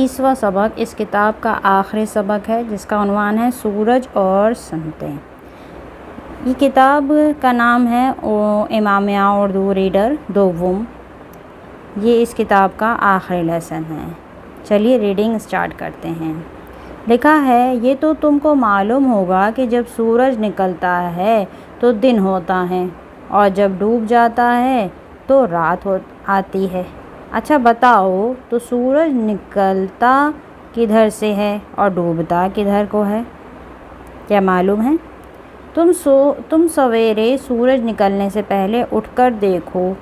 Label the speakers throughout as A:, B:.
A: 30वां सबक इस किताब का आखिरी सबक है, जिसका उन्वान है सूरज और सनतें। ये किताब का नाम है इमामिया उर्दू रीडर दोवुम। ये इस किताब का आखिरी लेसन है। चलिए रीडिंग स्टार्ट करते हैं। लिखा है, ये तो तुमको मालूम होगा कि जब सूरज निकलता है तो दिन होता है और जब डूब जाता है तो रात आती है। अच्छा बताओ, तो सूरज निकलता किधर से है और डूबता किधर को है? क्या मालूम है? तुम सवेरे सूरज निकलने से पहले उठकर देखो,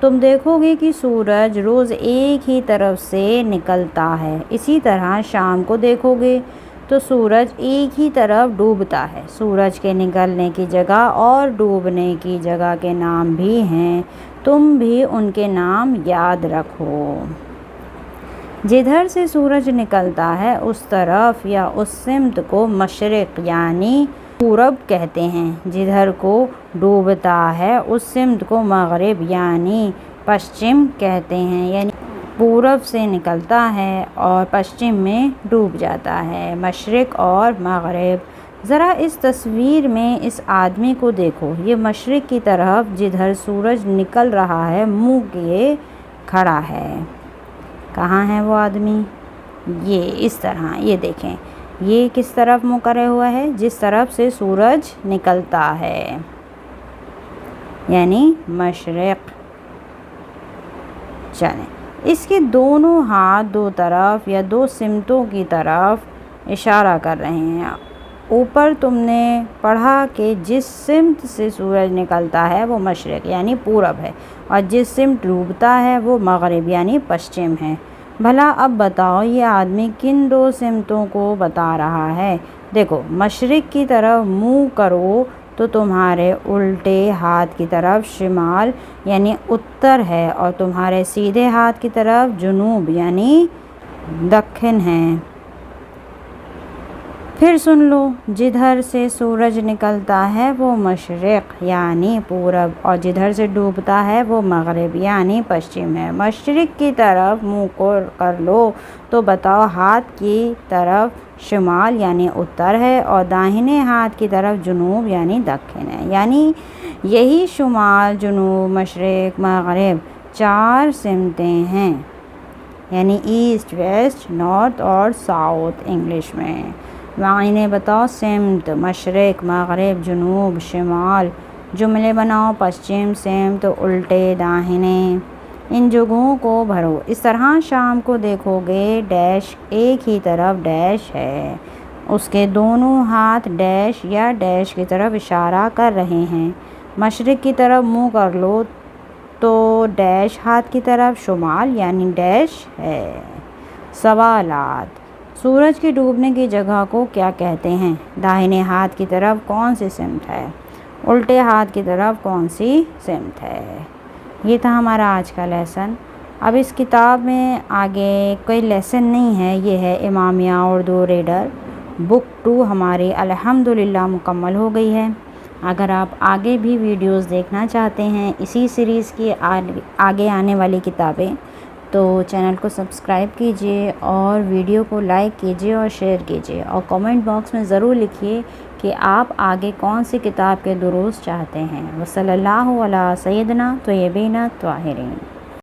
A: तुम देखोगे कि सूरज रोज़ एक ही तरफ से निकलता है। इसी तरह शाम को देखोगे तो सूरज एक ही तरफ डूबता है। सूरज के निकलने की जगह और डूबने की जगह के नाम भी हैं, तुम भी उनके नाम याद रखो। जिधर से सूरज निकलता है उस तरफ या उस सिमत को मशरिक़ यानी पूरब कहते हैं। जिधर को डूबता है उस सिमत को मग़रिब यानी पश्चिम कहते हैं। यानी पूरब से निकलता है और पश्चिम में डूब जाता है। मशरिक़ और मग़रिब। ज़रा इस तस्वीर में इस आदमी को देखो। ये मशरिक़ की तरफ जिधर सूरज निकल रहा है मुँह किए खड़ा है। कहाँ है वो आदमी? ये इस तरह, ये देखें, ये किस तरफ मुँह करे हुआ है? जिस तरफ से सूरज निकलता है, यानी मशरिक़। चलें, इसके दोनों हाथ दो तरफ या दो सिमतों की तरफ इशारा कर रहे हैं। ऊपर तुमने पढ़ा कि जिस सिमत से सूरज निकलता है वो मशरिक़ यानी पूरब है और जिस सिमत डूबता है वो मग़रिब यानी पश्चिम है। भला अब बताओ, ये आदमी किन दो सिमतों को बता रहा है? देखो, मशरिक़ की तरफ मुँह करो तो तुम्हारे उल्टे हाथ की तरफ शिमाल यानी उत्तर है और तुम्हारे सीधे हाथ की तरफ जुनूब यानी दक्षिण है। फिर सुन लो, जिधर से सूरज निकलता है वो मशरिक़ यानी पूरब और जिधर से डूबता है वो मग़रिब यानी पश्चिम है। मशरिक़ की तरफ मुँह को कर लो तो बताओ हाथ की तरफ शिमाल यानी उत्तर है और दाहिने हाथ की तरफ जुनूब यानी दक्षिण है। यानी यही शुमाल, जुनूब, मशरिक़, मग़रिब 4 सिमतें हैं, यानी ईस्ट, वेस्ट, नॉर्थ और साउथ इंग्लिश में। मायने बताओ। सिमत, मशरिक़, मग़रिब, जुनूब, शिमाल। जुमले बनाओ। पश्चिम, सिमत, उल्टे, दाहिने। इन जगहों को भरो। इस तरह शाम को देखोगे डैश एक ही तरफ डैश है, उसके दोनों हाथ डैश या डैश की तरफ इशारा कर रहे हैं। मशरिक़ की तरफ मुँह कर लो तो डैश हाथ की तरफ शुमाल यानी डैश है। सवालात। सूरज के डूबने की जगह को क्या कहते हैं? दाहिने हाथ की तरफ कौन सी सिमत है? उल्टे हाथ की तरफ कौन सी सिमत है? ये था हमारा आज का लेसन। अब इस किताब में आगे कोई लेसन नहीं है। ये है इमामिया उर्दू रीडर बुक 2 हमारी अल्हम्दुलिल्लाह मुकम्मल हो गई है। अगर आप आगे भी वीडियोस देखना चाहते हैं इसी सीरीज़ की आगे आने वाली किताबें, तो चैनल को सब्सक्राइब कीजिए और वीडियो को लाइक कीजिए और शेयर कीजिए और कमेंट बॉक्स में ज़रूर लिखिए कि आप आगे कौन सी किताब के दुरूस चाहते हैं। वसल्लल्लाहु अला सय्यदना तय्यबीन ताहिरीन।